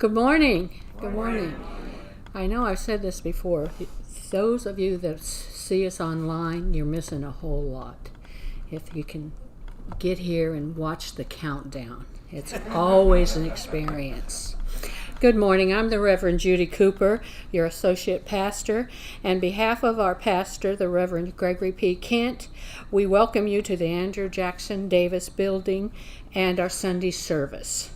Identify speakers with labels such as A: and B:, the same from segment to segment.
A: Good morning. Good morning. I know I've said this before. Those of you that see us online, you're missing a whole lot. If you can get here and watch the countdown, it's always an experience. Good morning. I'm the Reverend Judy Cooper, your associate pastor. On behalf of our pastor, the Reverend Gregory P. Kent, we welcome you to the Andrew Jackson Davis Building and our Sunday service.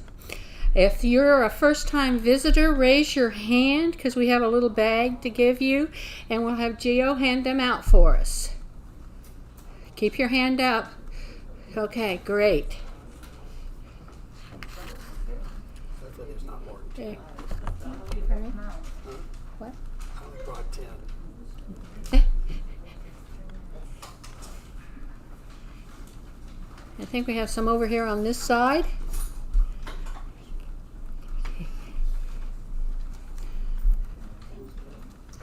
A: If you're a first-time visitor, raise your hand because we have a little bag to give you, and we'll have Gio hand them out for us. Keep your hand up. Okay, great. Okay. What?
B: I only brought 10.
A: I think we have some over here on this side.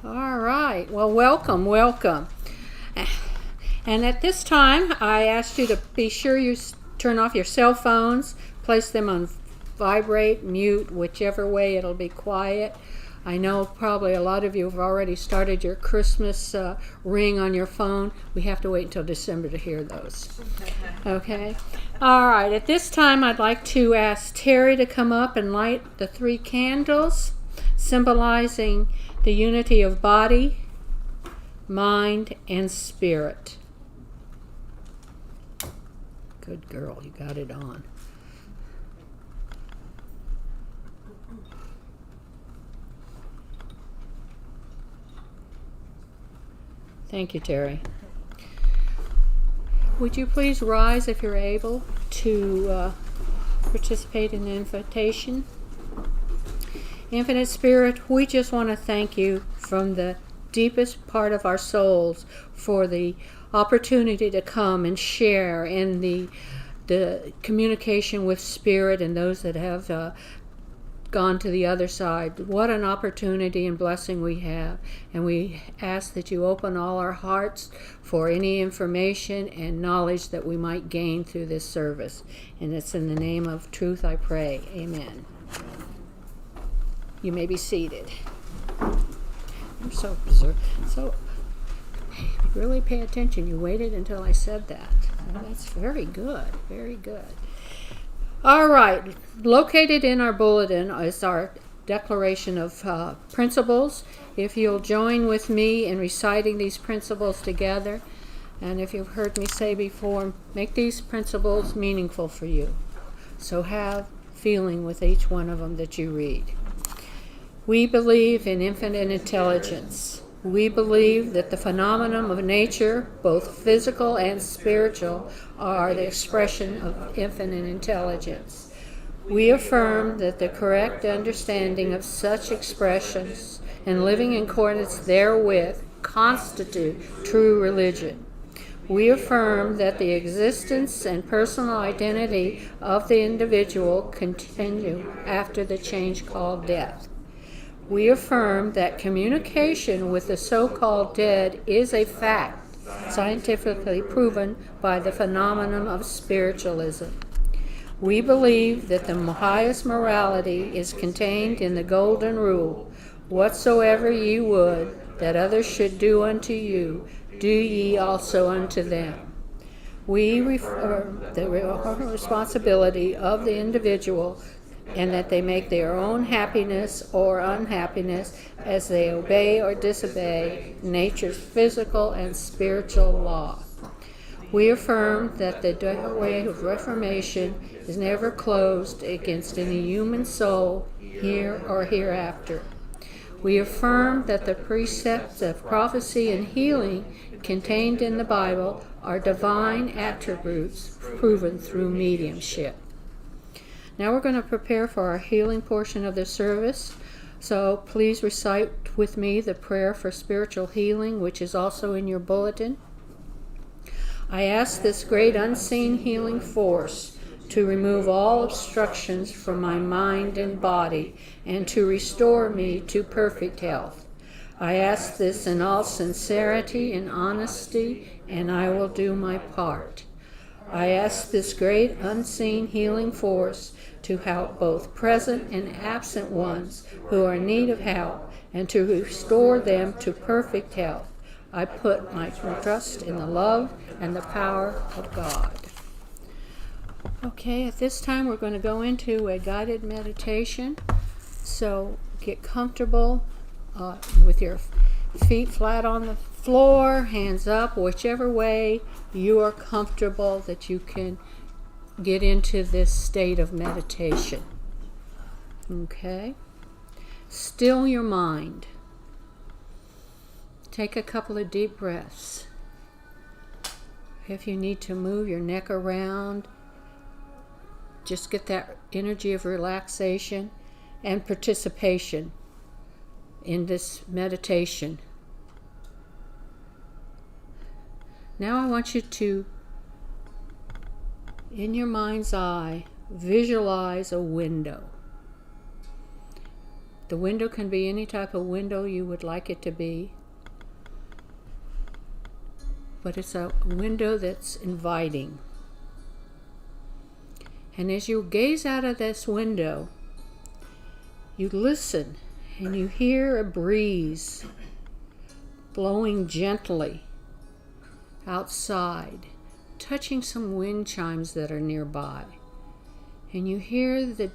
A: All right. Well, welcome. And at this time, I asked you to be sure you turn off your cell phones, place them on vibrate, mute, whichever way it'll be quiet. I know probably a lot of you have already started your Christmas ring on your phone. We have to wait until December to hear those. Okay? All right. At this time, I'd like to ask Terry to come up and light the 3 candles, symbolizing the unity of body, mind, and spirit. Good girl, you got it on. Thank you, Terry. Would you please rise if you're able to participate in the invitation? Infinite Spirit, we just want to thank you from the deepest part of our souls for the opportunity to come and share in the communication with Spirit and those that have gone to the other side. What an opportunity and blessing we have. And we ask that you open all our hearts for any information and knowledge that we might gain through this service. And it's in the name of truth I pray. Amen. You may be seated. I'm so really pay attention. You waited until I said that. Well, that's very good. Very good. All right. Located in our bulletin is our declaration of principles. If you'll join with me in reciting these principles together, and if you've heard me say before, make these principles meaningful for you. So have feeling with each one of them that you read. We believe in infinite intelligence. We believe that the phenomena of nature, both physical and spiritual, are the expression of infinite intelligence. We affirm that the correct understanding of such expressions and living in accordance therewith constitute true religion. We affirm that the existence and personal identity of the individual continue after the change called death. We affirm that communication with the so-called dead is a fact, scientifically proven by the phenomenon of spiritualism. We believe that the highest morality is contained in the golden rule, whatsoever ye would that others should do unto you, do ye also unto them. We affirm the responsibility of the individual and that they make their own happiness or unhappiness as they obey or disobey nature's physical and spiritual law. We affirm that the doorway of reformation is never closed against any human soul here or hereafter. We affirm that the precepts of prophecy and healing contained in the Bible are divine attributes proven through mediumship. Now we're going to prepare for our healing portion of the service. So please recite with me the prayer for spiritual healing, which is also in your bulletin. I ask this great unseen healing force to remove all obstructions from my mind and body and to restore me to perfect health. I ask this in all sincerity and honesty, and I will do my part. I ask this great unseen healing force to help both present and absent ones who are in need of help and to restore them to perfect health. I put my trust in the love and the power of God. Okay, at this time we're going to go into a guided meditation. So get comfortable with your feet flat on the floor, hands up, whichever way you are comfortable that you can get into this state of meditation. Okay? Still your mind. Take a couple of deep breaths. If you need to move your neck around, just get that energy of relaxation and participation in this meditation. Now I want you to, in your mind's eye, visualize a window. The window can be any type of window you would like it to be, but it's a window that's inviting. And as you gaze out of this window, you listen and you hear a breeze blowing gently outside, touching some wind chimes that are nearby. And you hear the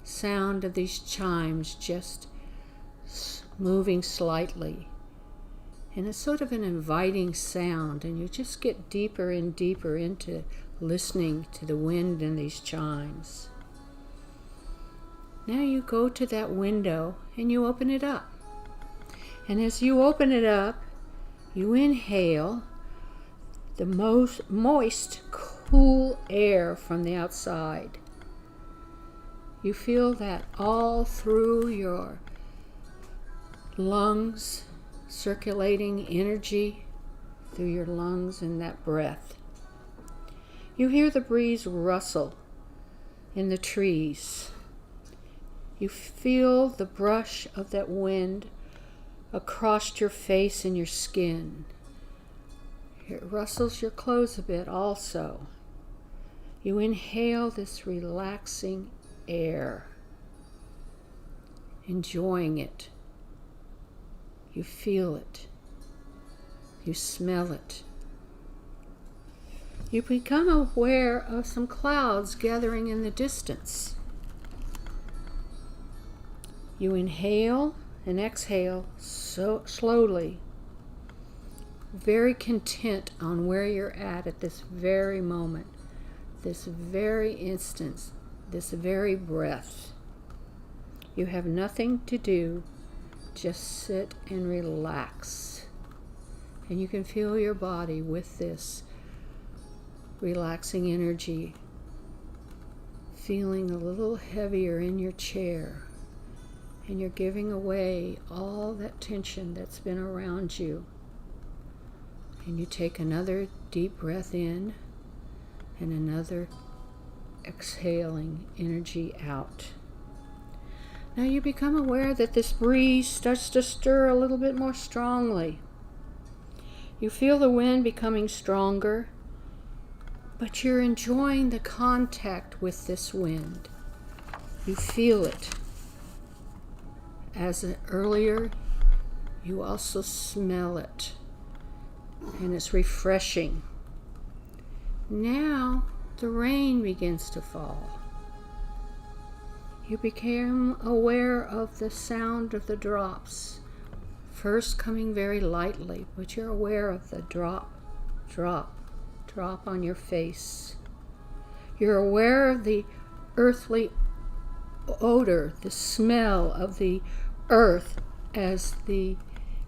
A: sound of these chimes just moving slightly. And it's sort of an inviting sound, and you just get deeper and deeper into listening to the wind and these chimes. Now you go to that window and you open it up. And as you open it up, you inhale the most moist, cool air from the outside. You feel that all through your lungs, circulating energy through your lungs and that breath. You hear the breeze rustle in the trees. You feel the brush of that wind across your face and your skin. It rustles your clothes a bit also. You inhale this relaxing air, enjoying it. You feel it. You smell it. You become aware of some clouds gathering in the distance. You inhale and exhale so slowly, very content on where you're at this very moment, this very instant, this very breath. You have nothing to do, just sit and relax. And you can feel your body with this relaxing energy, feeling a little heavier in your chair. And you're giving away all that tension that's been around you. And you take another deep breath in and another exhaling energy out. Now you become aware that this breeze starts to stir a little bit more strongly. You feel the wind becoming stronger, but you're enjoying the contact with this wind. You feel it. As earlier, you also smell it, and it's refreshing. Now the rain begins to fall. You became aware of the sound of the drops, first coming very lightly, but you're aware of the drop, drop, drop on your face. You're aware of the earthly odor, the smell of the earth as the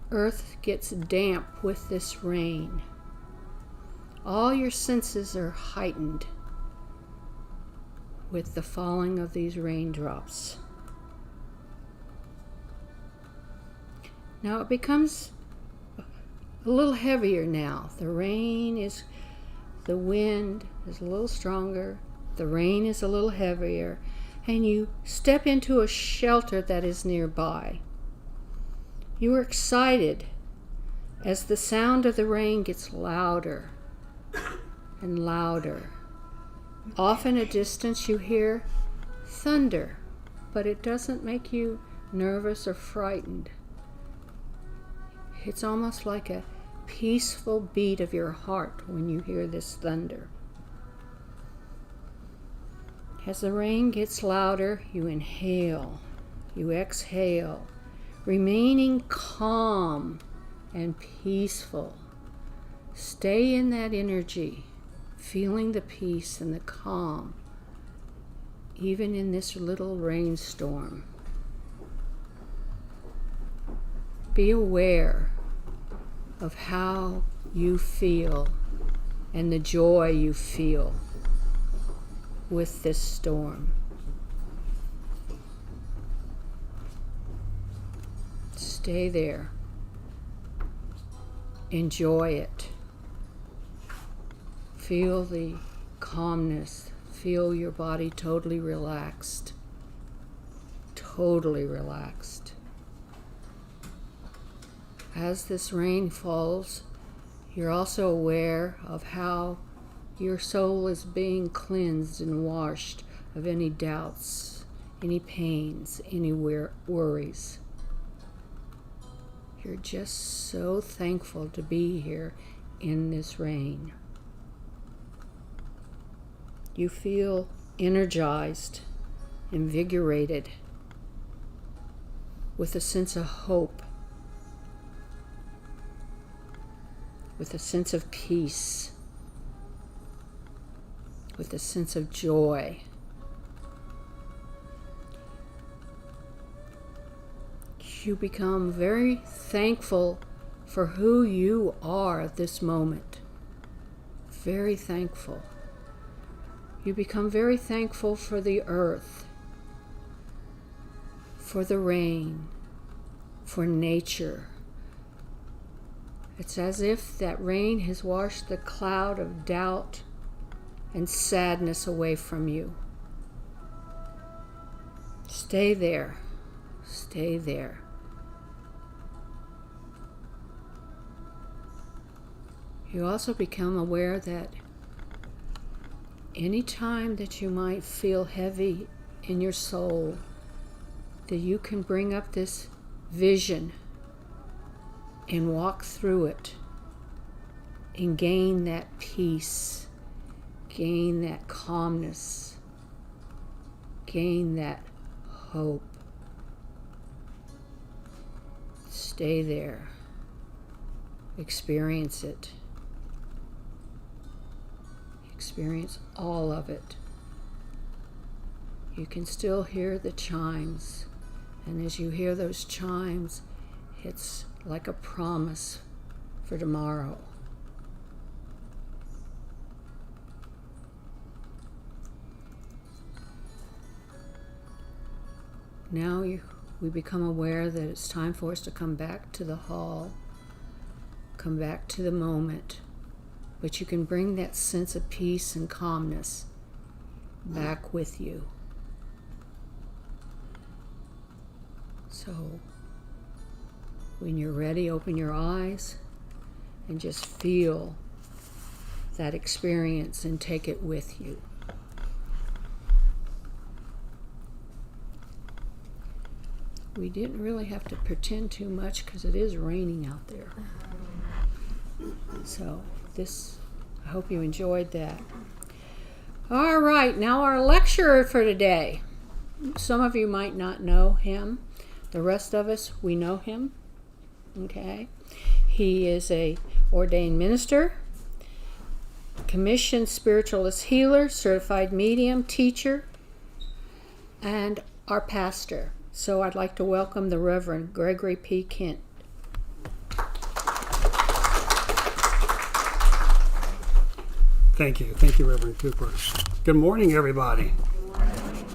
A: earth gets damp with this rain. All your senses are heightened with the falling of these raindrops. Now it becomes a little heavier now. The wind is a little stronger, the rain is a little heavier, and you step into a shelter that is nearby. You are excited as the sound of the rain gets louder and louder. Off in a distance you hear thunder, but it doesn't make you nervous or frightened. It's almost like a peaceful beat of your heart when you hear this thunder. As the rain gets louder, you inhale, you exhale, remaining calm and peaceful. Stay in that energy, feeling the peace and the calm, even in this little rainstorm. Be aware of how you feel and the joy you feel with this storm. Stay there. Enjoy it. Feel the calmness. Feel your body totally relaxed. Totally relaxed. As this rain falls, you're also aware of how your soul is being cleansed and washed of any doubts, any pains, any worries. You're just so thankful to be here in this rain. You feel energized, invigorated, with a sense of hope, with a sense of peace, with a sense of joy. You become very thankful for who you are at this moment. Very thankful. You become very thankful for the earth, for the rain, for nature. It's as if that rain has washed the cloud of doubt and sadness away from you. Stay there. Stay there. You also become aware that any time that you might feel heavy in your soul, that you can bring up this vision and walk through it and gain that peace, gain that calmness, gain that hope. Stay there. Experience it. Experience all of it. You can still hear the chimes, and as you hear those chimes, it's like a promise for tomorrow. Now we become aware that it's time for us to come back to the hall, come back to the moment, but you can bring that sense of peace and calmness back with you. So, when you're ready, open your eyes and just feel that experience and take it with you. We didn't really have to pretend too much because it is raining out there. So I hope you enjoyed that. All right, now our lecturer for today. Some of you might not know him. The rest of us, we know him. Okay? He is a ordained minister, commissioned spiritualist healer, certified medium, teacher, and our pastor. So I'd like to welcome the Reverend Gregory P. Kent.
B: Thank you, Reverend Cooper. Good morning, everybody.
C: Good morning.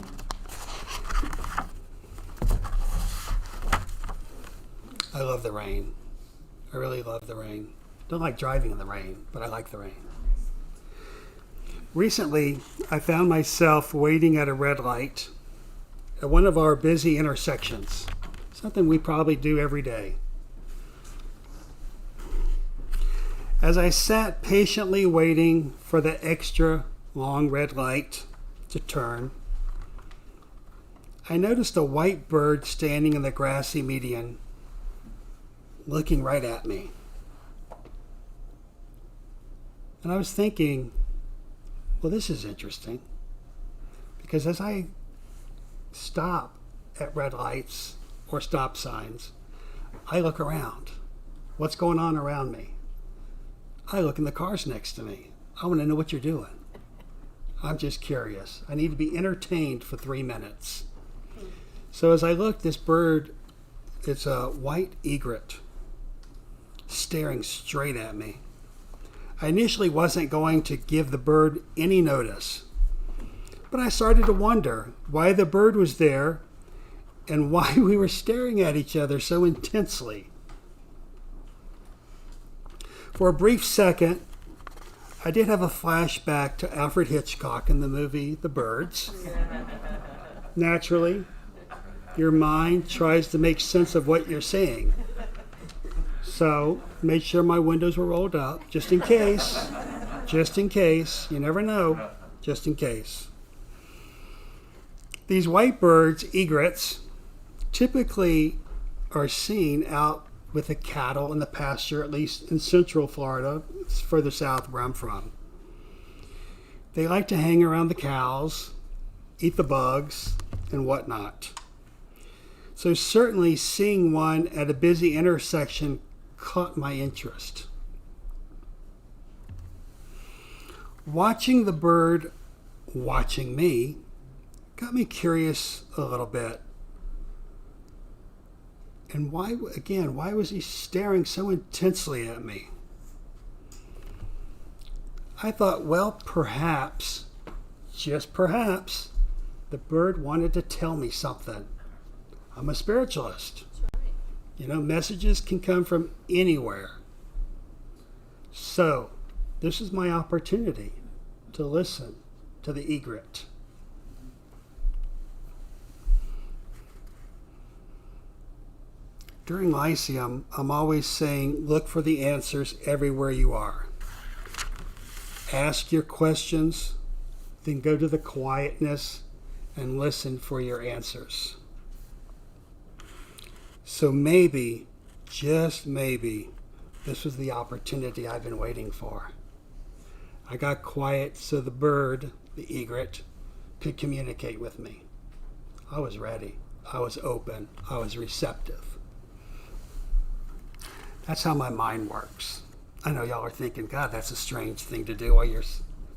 B: I love the rain. I really love the rain. Don't like driving in the rain, but I like the rain. Recently, I found myself waiting at a red light at one of our busy intersections, something we probably do every day. As I sat patiently waiting for the extra long red light to turn, I noticed a white bird standing in the grassy median, looking right at me. And I was thinking, well, this is interesting. Because as I stop at red lights or stop signs, I look around. What's going on around me? I look in the cars next to me. I want to know what you're doing. I'm just curious. I need to be entertained for 3 minutes. So as I look, this bird, it's a white egret, staring straight at me. I initially wasn't going to give the bird any notice, but I started to wonder why the bird was there and why we were staring at each other so intensely. For a brief second, I did have a flashback to Alfred Hitchcock in the movie The Birds. Naturally, your mind tries to make sense of what you're seeing. So, made sure my windows were rolled up, just in case. Just in case. You never know. Just in case. These white birds, egrets, typically are seen out with the cattle in the pasture, at least in central Florida. It's further south where I'm from. They like to hang around the cows, eat the bugs, and whatnot. So certainly seeing one at a busy intersection caught my interest. Watching the bird watching me got me curious a little bit. And why was he staring so intensely at me? I thought, well, perhaps, just perhaps, the bird wanted to tell me something. I'm a spiritualist. You know, messages can come from anywhere. So, this is my opportunity to listen to the egret. During Lyceum, I'm always saying, look for the answers everywhere you are. Ask your questions, then go to the quietness and listen for your answers. So maybe, just maybe, this was the opportunity I've been waiting for. I got quiet so the bird, the egret, could communicate with me. I was ready. I was open. I was receptive. That's how my mind works. I know y'all are thinking, God, that's a strange thing to do while you're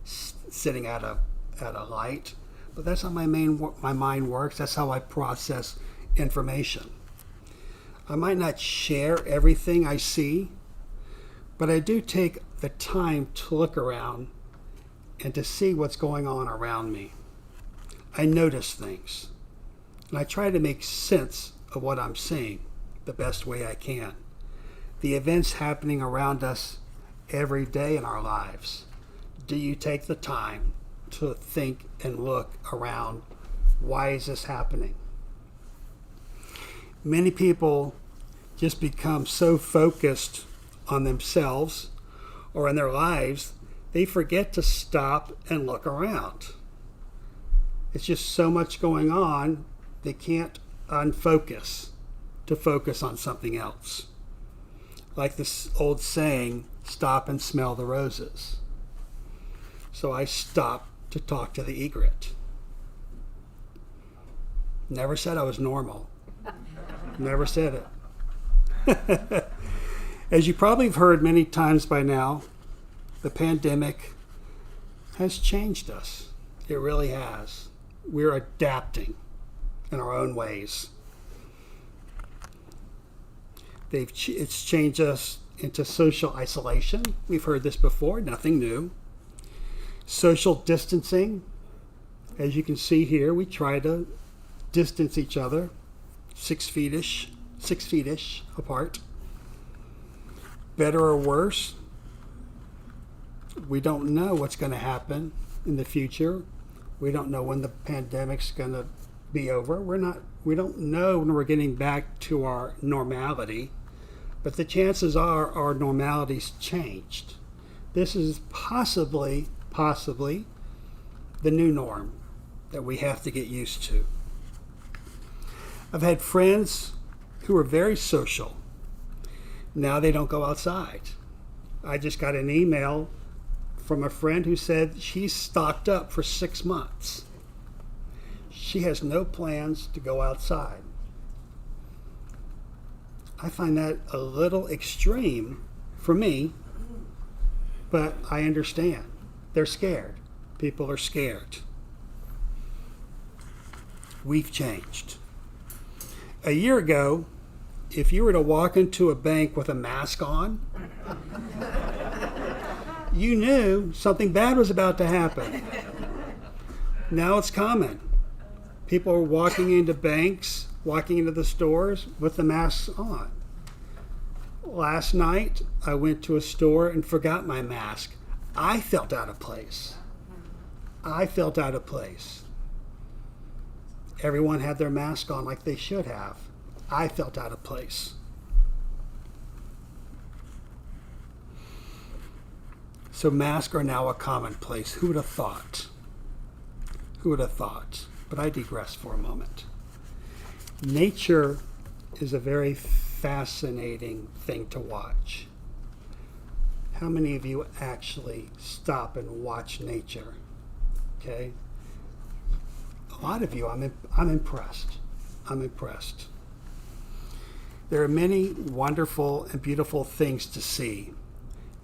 B: sitting at a light. But that's how my mind works. That's how I process information. I might not share everything I see, but I do take the time to look around and to see what's going on around me. I notice things, and I try to make sense of what I'm seeing the best way I can. The events happening around us every day in our lives. Do you take the time to think and look around? Why is this happening? Many people just become so focused on themselves or in their lives, they forget to stop and look around. It's just so much going on, they can't unfocus to focus on something else. Like this old saying, stop and smell the roses. So I stopped to talk to the egret. Never said I was normal. Never said it. As you probably have heard many times by now, the pandemic has changed us. It really has. We're adapting in our own ways. It's changed us into social isolation. We've heard this before, nothing new. Social distancing. As you can see here, we try to distance each other 6 feet-ish apart. Better or worse, we don't know what's going to happen in the future. We don't know when the pandemic's going to be over. We don't know when we're getting back to our normality, But the chances are our normality's changed. This is possibly the new norm that we have to get used to. I've had friends who are very social. Now they don't go outside. I just got an email from a friend who said she's stocked up for 6 months. She has no plans to go outside. I find that a little extreme for me, but I understand. They're scared. People are scared. We've changed. A year ago, if you were to walk into a bank with a mask on, you knew something bad was about to happen. Now it's common. People are walking into banks, walking into the stores with the masks on. Last night, I went to a store and forgot my mask. I felt out of place. Everyone had their mask on like they should have. I felt out of place. So masks are now a commonplace. Who would have thought? But I digress for a moment. Nature is a very fascinating thing to watch. How many of you actually stop and watch nature? Okay? A lot of you, I'm impressed. There are many wonderful and beautiful things to see.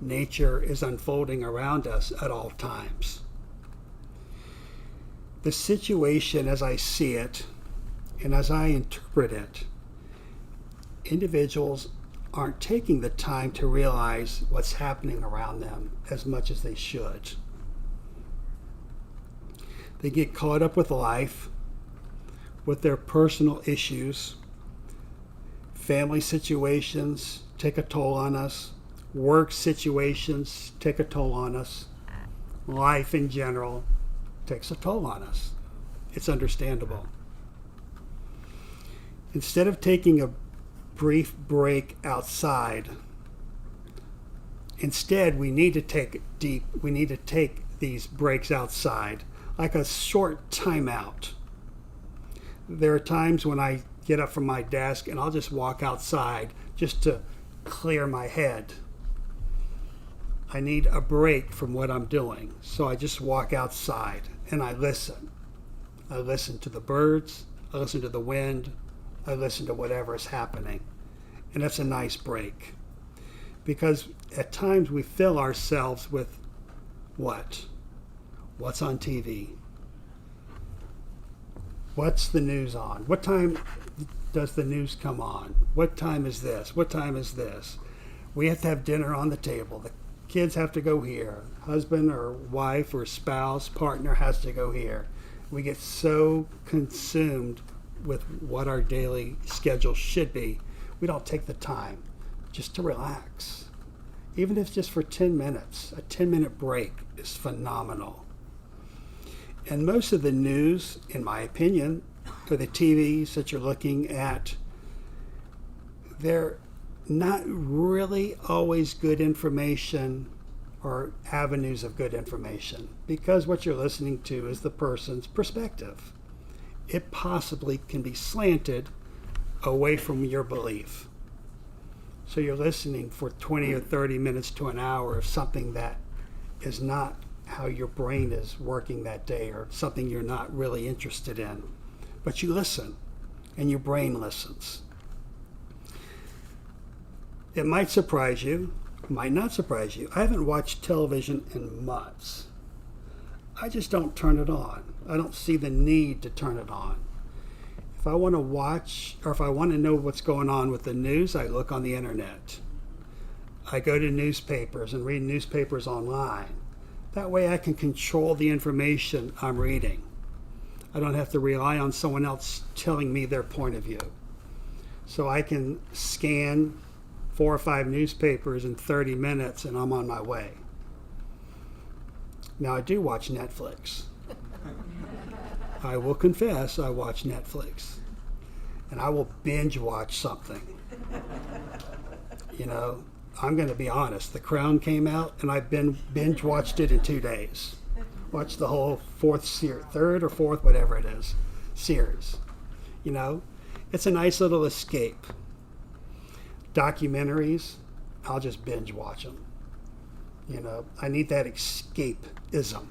B: Nature is unfolding around us at all times. The situation as I see it and as I interpret it, individuals aren't taking the time to realize what's happening around them as much as they should. They get caught up with life, with their personal issues. Family situations take a toll on us. Work situations take a toll on us. Life in general takes a toll on us. It's understandable. Instead of taking a brief break outside, instead we need to take these breaks outside, like a short timeout. There are times when I get up from my desk and I'll just walk outside just to clear my head. I need a break from what I'm doing, so I just walk outside and I listen. I listen to the birds, I listen to the wind, I listen to whatever is happening. And that's a nice break. Because at times we fill ourselves with what? What's on TV? What's the news on? What time does the news come on? What time is this? What time is this? We have to have dinner on the table. The kids have to go here. Husband or wife or spouse, partner has to go here. We get so consumed with what our daily schedule should be, we don't take the time just to relax. Even if it's just for 10 minutes, a 10-minute break is phenomenal. And most of the news, in my opinion, or the TVs that you're looking at, they're not really always good information or avenues of good information, because what you're listening to is the person's perspective. It possibly can be slanted away from your belief. So you're listening for 20 or 30 minutes to an hour of something that is not how your brain is working that day, or something you're not really interested in. But you listen, and your brain listens. It might surprise you, might not surprise you. I haven't watched television in months. I just don't turn it on. I don't see the need to turn it on. If I want to watch, or if I want to know what's going on with the news, I look on the internet. I go to newspapers and read newspapers online. That way I can control the information I'm reading. I don't have to rely on someone else telling me their point of view. So I can scan 4 or 5 newspapers in 30 minutes and I'm on my way. Now I do watch Netflix. I will confess I watch Netflix. And I will binge watch something. You know, I'm going to be honest. The Crown came out, and I've binge watched it in 2 days. Watched the whole third or fourth, whatever it is, series. You know, it's a nice little escape. Documentaries, I'll just binge watch them. You know, I need that escapism,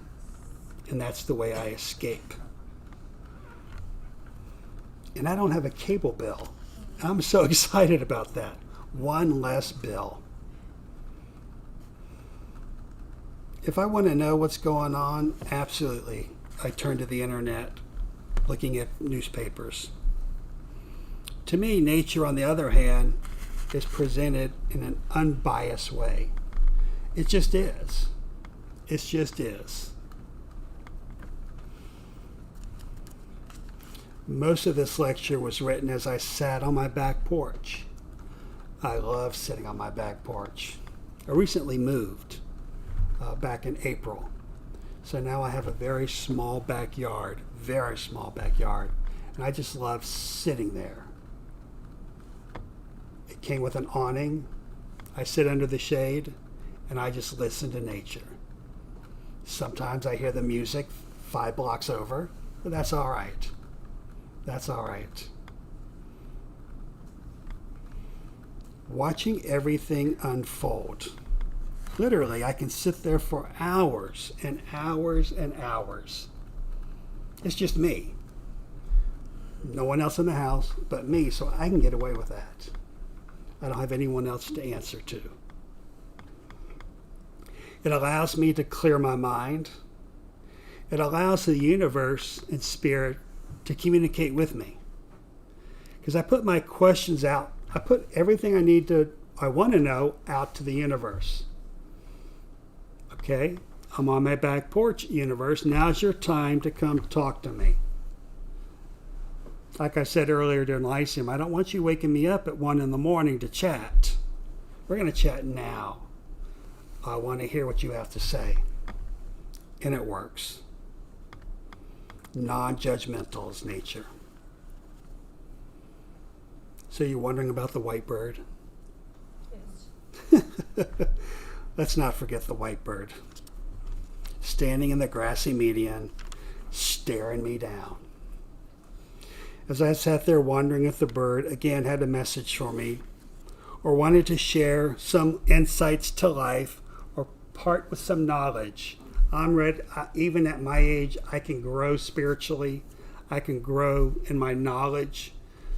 B: and that's the way I escape. And I don't have a cable bill. I'm so excited about that. One less bill. If I want to know what's going on, absolutely, I turn to the internet, looking at newspapers. To me, nature, on the other hand, is presented in an unbiased way. It just is. It just is. Most of this lecture was written as I sat on my back porch. I love sitting on my back porch. I recently moved back in April. So now I have a very small backyard, and I just love sitting there. It came with an awning. I sit under the shade, and I just listen to nature. Sometimes I hear the music 5 blocks over, but that's all right. That's all right. Watching everything unfold. Literally, I can sit there for hours and hours and hours. It's just me. No one else in the house but me, so I can get away with that. I don't have anyone else to answer to. It allows me to clear my mind. It allows the universe and spirit to communicate with me. Because I put my questions out. I put everything I want to know out to the universe. Okay, I'm on my back porch, universe. Now's your time to come talk to me. Like I said earlier during Lyceum, I don't want you waking me up at 1 a.m. to chat. We're going to chat now. I want to hear what you have to say. And it works. Non-judgmental is nature. So you're wondering about the white bird? Yes. Let's not forget the white bird. Standing in the grassy median, staring me down. As I sat there wondering if the bird again had a message for me, or wanted to share some insights to life, or part with some knowledge. Even at my age, I can grow spiritually. I can grow in my knowledge.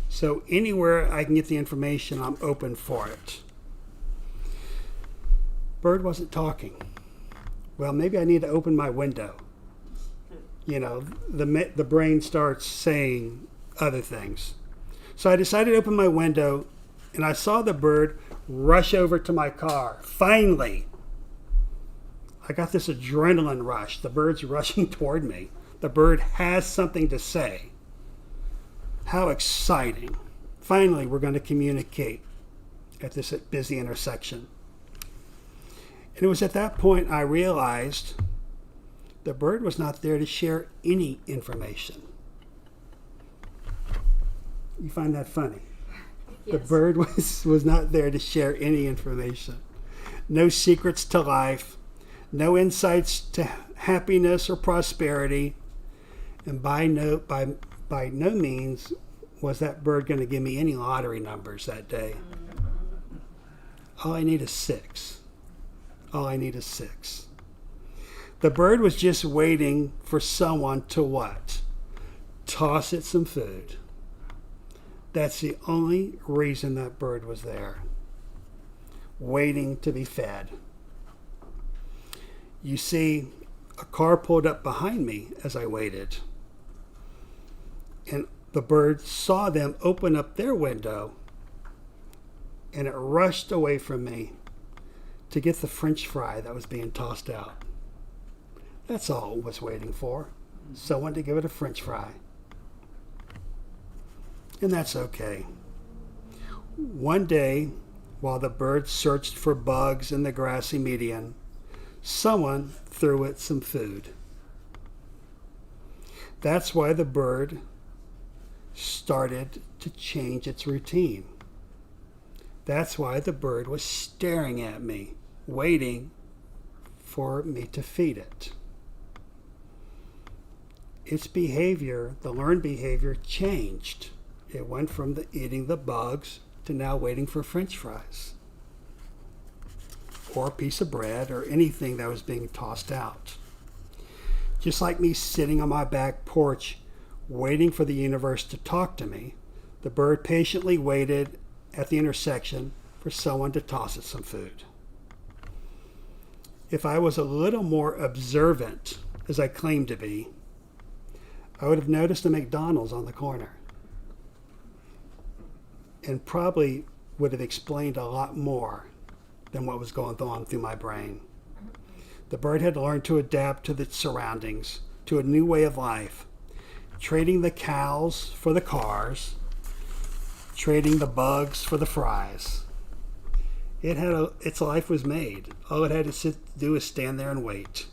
B: So anywhere I can get the information, I'm open for it. Bird wasn't talking. Well, maybe I need to open my window. You know, the brain starts saying other things. So I decided to open my window, and I saw the bird rush over to my car. Finally, I got this adrenaline rush. The bird's rushing toward me. The bird has something to say. How exciting. Finally, we're going to communicate at this busy intersection. And it was at that point I realized the bird was not there to share any information. You find that funny? Yes. The bird was not there to share any information. No secrets to life, no insights to happiness or prosperity, and by no means was that bird going to give me any lottery numbers that day. All I need is 6. All I need is 6. The bird was just waiting for someone to what? Toss it some food. That's the only reason that bird was there. Waiting to be fed. You see, a car pulled up behind me as I waited. And the bird saw them open up their window, and it rushed away from me to get the French fry that was being tossed out. That's all it was waiting for. Someone to give it a French fry. And that's okay. One day, while the bird searched for bugs in the grassy median, someone threw it some food. That's why the bird started to change its routine. That's why the bird was staring at me, waiting for me to feed it. Its behavior, the learned behavior, changed. It went from eating the bugs to now waiting for French fries or a piece of bread or anything that was being tossed out. Just like me sitting on my back porch waiting for the universe to talk to me, the bird patiently waited at the intersection for someone to toss it some food. If I was a little more observant, as I claim to be, I would have noticed a McDonald's on the corner and probably would have explained a lot more than what was going on through my brain. The bird had learned to adapt to its surroundings, to a new way of life, trading the cows for the cars, trading the bugs for the fries. Its life was made. All it had to do is stand there and wait.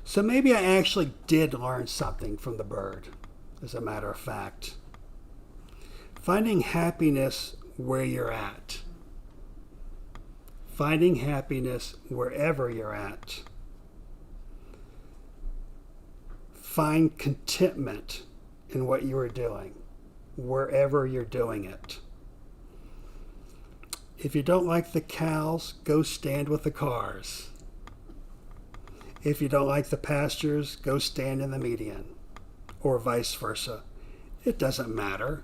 B: So maybe I actually did learn something from the bird, as a matter of fact. Finding happiness where you're at. Finding happiness wherever you're at. Find contentment in what you are doing, wherever you're doing it. If you don't like the cows, go stand with the cars. If you don't like the pastures, go stand in the median, or vice versa. It doesn't matter.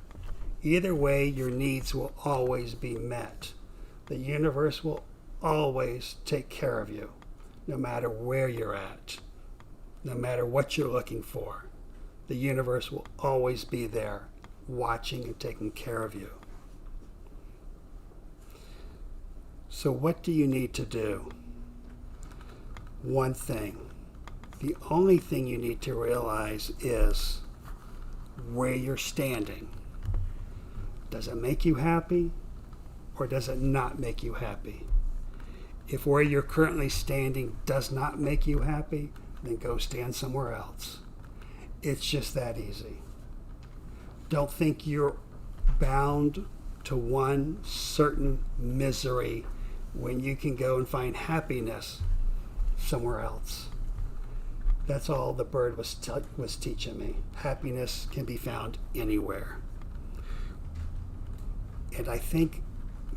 B: Either way, your needs will always be met. The universe will always take care of you, no matter where you're at, no matter what you're looking for. The universe will always be there, watching and taking care of you. So what do you need to do? One thing. The only thing you need to realize is where you're standing. Does it make you happy, or does it not make you happy? If where you're currently standing does not make you happy, then go stand somewhere else. It's just that easy. Don't think you're bound to one certain misery when you can go and find happiness somewhere else. That's all the bird was teaching me. Happiness can be found anywhere. And I think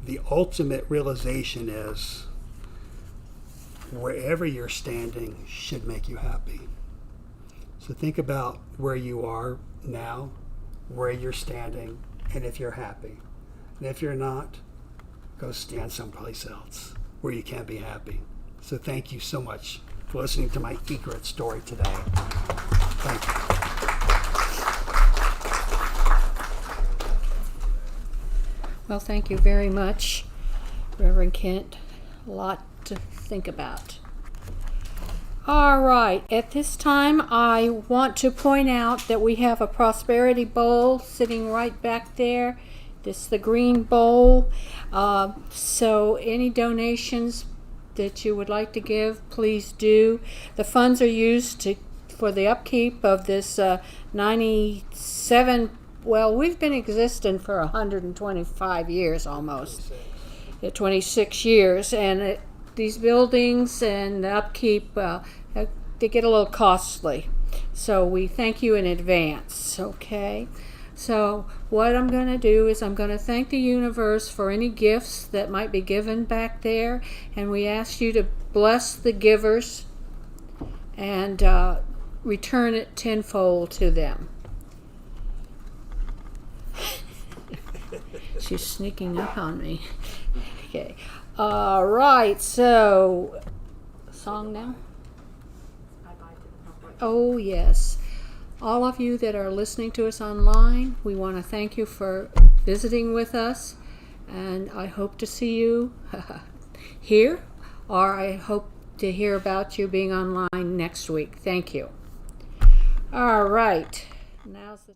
B: the ultimate realization is wherever you're standing should make you happy. So think about where you are now, where you're standing, and if you're happy. And if you're not, go stand someplace else where you can be happy. So thank you so much for listening to my egret story today. Thank you.
A: Well, thank you very much, Reverend Kent. A lot to think about. All right, at this time, I want to point out that we have a prosperity bowl sitting right back there. This is the green bowl. So any donations that you would like to give, please do. The funds are used for the upkeep of this 97. Well, we've been existing for 125 years almost. 26 years, and these buildings and the upkeep, they get a little costly. So we thank you in advance, okay? So what I'm going to do is I'm going to thank the universe for any gifts that might be given back there, and we ask you to bless the givers and return it tenfold to them. She's sneaking up on me. Okay. All right. So, song now? Oh, yes. All of you that are listening to us online, we want to thank you for visiting with us. And I hope to see you here, or I hope to hear about you being online next week. Thank you. All right. Now's the